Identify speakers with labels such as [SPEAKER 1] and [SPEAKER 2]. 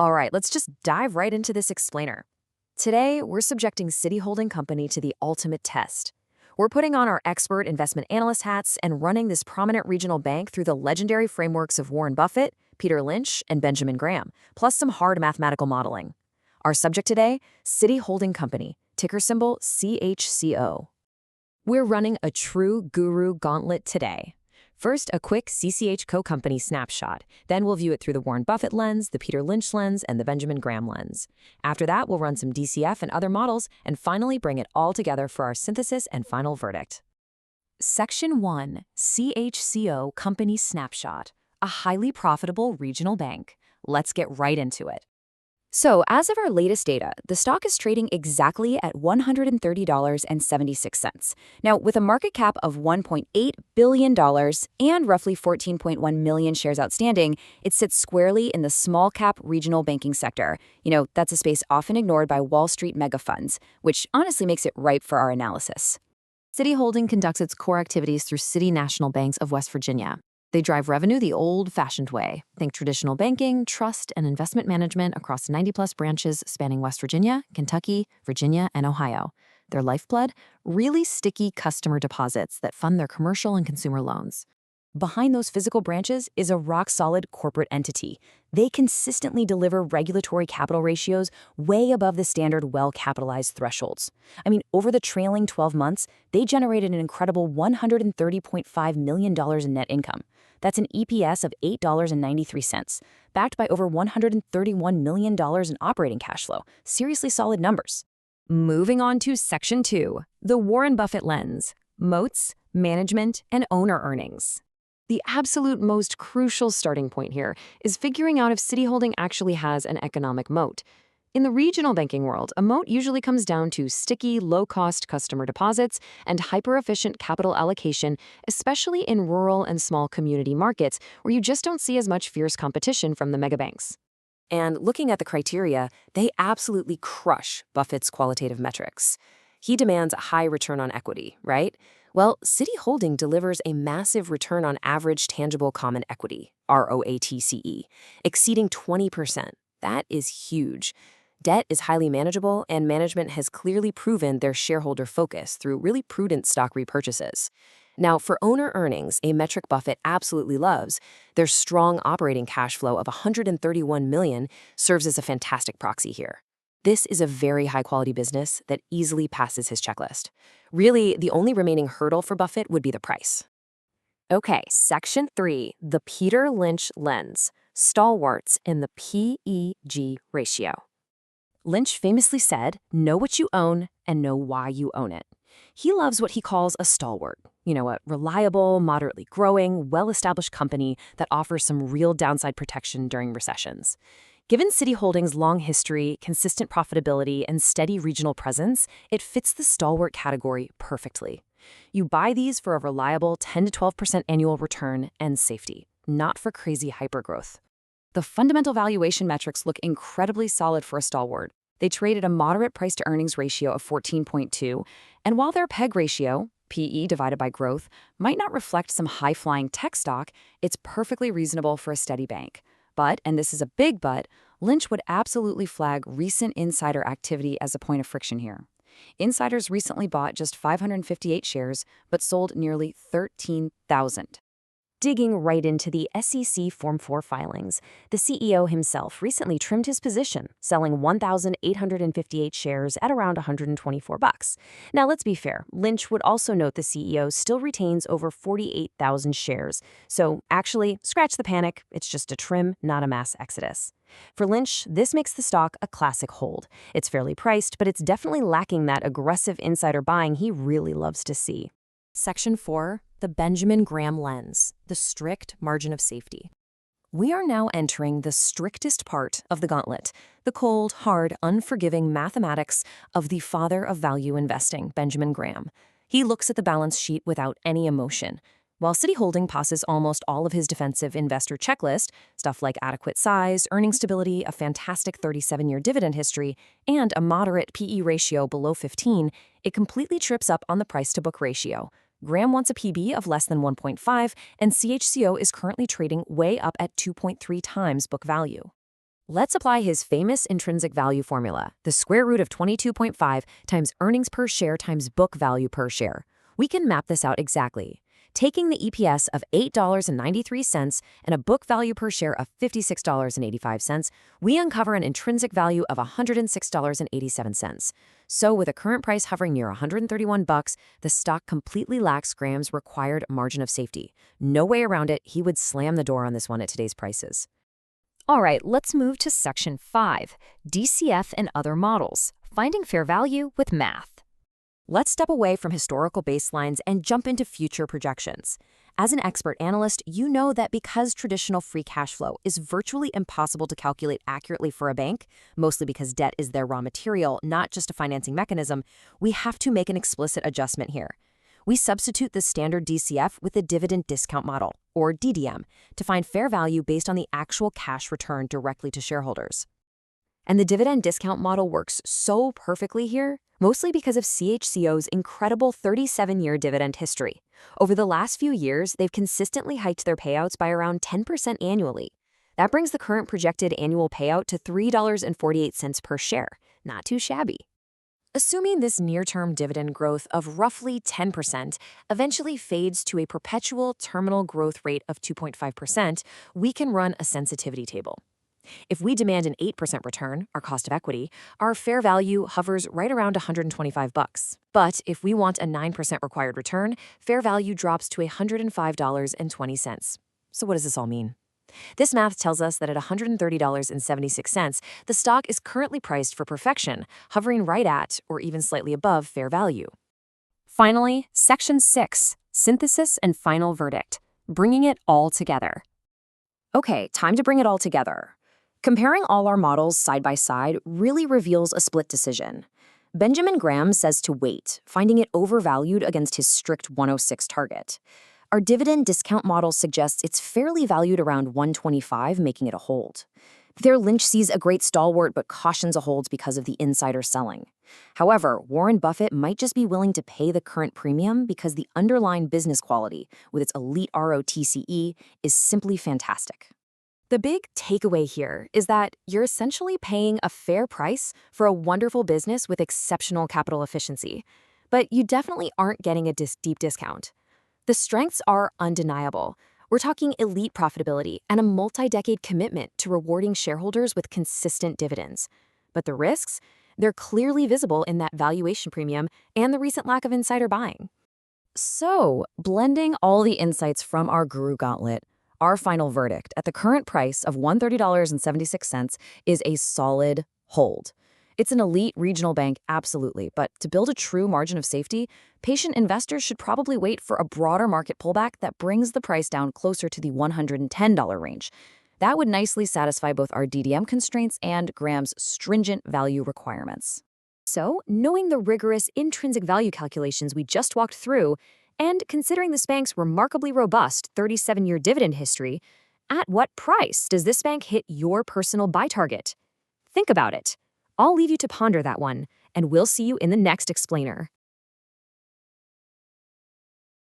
[SPEAKER 1] All right, let's just dive right into this explainer. Today, we're subjecting Citi Holding Company to the ultimate test. We're putting on our expert investment analyst hats and running this prominent regional bank through the legendary frameworks of Warren Buffett, Peter Lynch, and Benjamin Graham, plus some hard mathematical modeling. Our subject today, Citi Holding Company, ticker symbol CHCO. We're running a true guru gauntlet today. First, a quick CHCO company snapshot. Then we'll view it through the Warren Buffett lens, the Peter Lynch lens, and the Benjamin Graham lens. After that, we'll run some DCF and other models, and finally bring it all together for our synthesis and final verdict. Section 1, CHCO Company Snapshot, a highly profitable regional bank. Let's get right into it. So, as of our latest data, the stock is trading exactly at $130.76. Now, with a market cap of $1.8 billion and roughly 14.1 million shares outstanding, it sits squarely in the small-cap regional banking sector. That's a space often ignored by Wall Street mega funds, which honestly makes it ripe for our analysis. Citi Holding conducts its core activities through City National Banks of West Virginia. They drive revenue the old-fashioned way. Think traditional banking, trust, and investment management across 90-plus branches spanning West Virginia, Kentucky, Virginia, and Ohio. Their lifeblood? Really sticky customer deposits that fund their commercial and consumer loans. Behind those physical branches is a rock-solid corporate entity. They consistently deliver regulatory capital ratios way above the standard well-capitalized thresholds. Over the trailing 12 months, they generated an incredible $130.5 million in net income. That's an EPS of $8.93, backed by over $131 million in operating cash flow. Seriously solid numbers. Moving on to Section 2, the Warren Buffett lens, moats, management, and owner earnings. The absolute most crucial starting point here is figuring out if Citi Holding actually has an economic moat. In the regional banking world, a moat usually comes down to sticky, low-cost customer deposits and hyper-efficient capital allocation, especially in rural and small community markets where you just don't see as much fierce competition from the megabanks. And looking at the criteria, they absolutely crush Buffett's qualitative metrics. He demands a high return on equity, right? Well, Citi Holding delivers a massive return on average tangible common equity, ROATCE, exceeding 20%. That is huge. Debt is highly manageable, and management has clearly proven their shareholder focus through really prudent stock repurchases. Now, for owner earnings, a metric Buffett absolutely loves, their strong operating cash flow of $131 million serves as a fantastic proxy here. This is a very high-quality business that easily passes his checklist. Really, the only remaining hurdle for Buffett would be the price. Okay, Section 3, the Peter Lynch lens, stalwarts in the PEG ratio. Lynch famously said, "Know what you own and know why you own it." He loves what he calls a stalwart, a reliable, moderately growing, well-established company that offers some real downside protection during recessions. Given Citi Holding's long history, consistent profitability, and steady regional presence, it fits the stalwart category perfectly. You buy these for a reliable 10 to 12% annual return and safety, not for crazy hypergrowth. The fundamental valuation metrics look incredibly solid for a stalwart. They trade at a moderate price-to-earnings ratio of 14.2, and while their PEG ratio, PE divided by growth, might not reflect some high-flying tech stock, it's perfectly reasonable for a steady bank. But, and this is a big but, Lynch would absolutely flag recent insider activity as a point of friction here. Insiders recently bought just 558 shares, but sold nearly 13,000. Digging right into the SEC Form 4 filings, the CEO himself recently trimmed his position, selling 1,858 shares at around $124. Now, let's be fair. Lynch would also note the CEO still retains over 48,000 shares. So, actually, scratch the panic. It's just a trim, not a mass exodus. For Lynch, this makes the stock a classic hold. It's fairly priced, but it's definitely lacking that aggressive insider buying he really loves to see. Section 4, the Benjamin Graham lens, the strict margin of safety. We are now entering the strictest part of the gauntlet, the cold, hard, unforgiving mathematics of the father of value investing, Benjamin Graham. He looks at the balance sheet without any emotion. While Citi Holding passes almost all of his defensive investor checklist, stuff like adequate size, earning stability, a fantastic 37-year dividend history, and a moderate PE ratio below 15, it completely trips up on the price-to-book ratio. Graham wants a PB of less than 1.5, and CHCO is currently trading way up at 2.3 times book value. Let's apply his famous intrinsic value formula, the square root of 22.5 times earnings per share times book value per share. We can map this out exactly. Taking the EPS of $8.93 and a book value per share of $56.85, we uncover an intrinsic value of $106.87. So with a current price hovering near $131, the stock completely lacks Graham's required margin of safety. No way around it, he would slam the door on this one at today's prices. All right, let's move to Section 5, DCF and Other Models, Finding Fair Value with Math. Let's step away from historical baselines and jump into future projections. As an expert analyst, you know that because traditional free cash flow is virtually impossible to calculate accurately for a bank, mostly because debt is their raw material, not just a financing mechanism, we have to make an explicit adjustment here. We substitute the standard DCF with the dividend discount model, or DDM, to find fair value based on the actual cash returned directly to shareholders. And the dividend discount model works so perfectly here, mostly because of CHCO's incredible 37-year dividend history. Over the last few years, they've consistently hiked their payouts by around 10% annually. That brings the current projected annual payout to $3.48 per share. Not too shabby. Assuming this near-term dividend growth of roughly 10% eventually fades to a perpetual terminal growth rate of 2.5%, we can run a sensitivity table. If we demand an 8% return, our cost of equity, our fair value hovers right around $125. But if we want a 9% required return, fair value drops to $105.20. So what does this all mean? This math tells us that at $130.76, the stock is currently priced for perfection, hovering right at or even slightly above fair value. Finally, Section 6, Synthesis and Final Verdict, Bringing it all together. Okay, time to bring it all together. Comparing all our models side by side really reveals a split decision. Benjamin Graham says to wait, finding it overvalued against his strict 106 target. Our dividend discount model suggests it's fairly valued around 125, making it a hold. There, Lynch sees a great stalwart but cautions a hold because of the insider selling. However, Warren Buffett might just be willing to pay the current premium because the underlying business quality, with its elite ROTCE, is simply fantastic. The big takeaway here is that you're essentially paying a fair price for a wonderful business with exceptional capital efficiency, but you definitely aren't getting a deep discount. The strengths are undeniable. We're talking elite profitability and a multi-decade commitment to rewarding shareholders with consistent dividends. But the risks? They're clearly visible in that valuation premium and the recent lack of insider buying. So, blending all the insights from our Guru Gauntlet, our final verdict at the current price of $130.76 is a solid hold. It's an elite regional bank, absolutely, but to build a true margin of safety, patient investors should probably wait for a broader market pullback that brings the price down closer to the $110 range. That would nicely satisfy both our DDM constraints and Graham's stringent value requirements. So, knowing the rigorous intrinsic value calculations we just walked through, and considering this bank's remarkably robust 37-year dividend history, at what price does this bank hit your personal buy target? Think about it. I'll leave you to ponder that one, and we'll see you in the next explainer.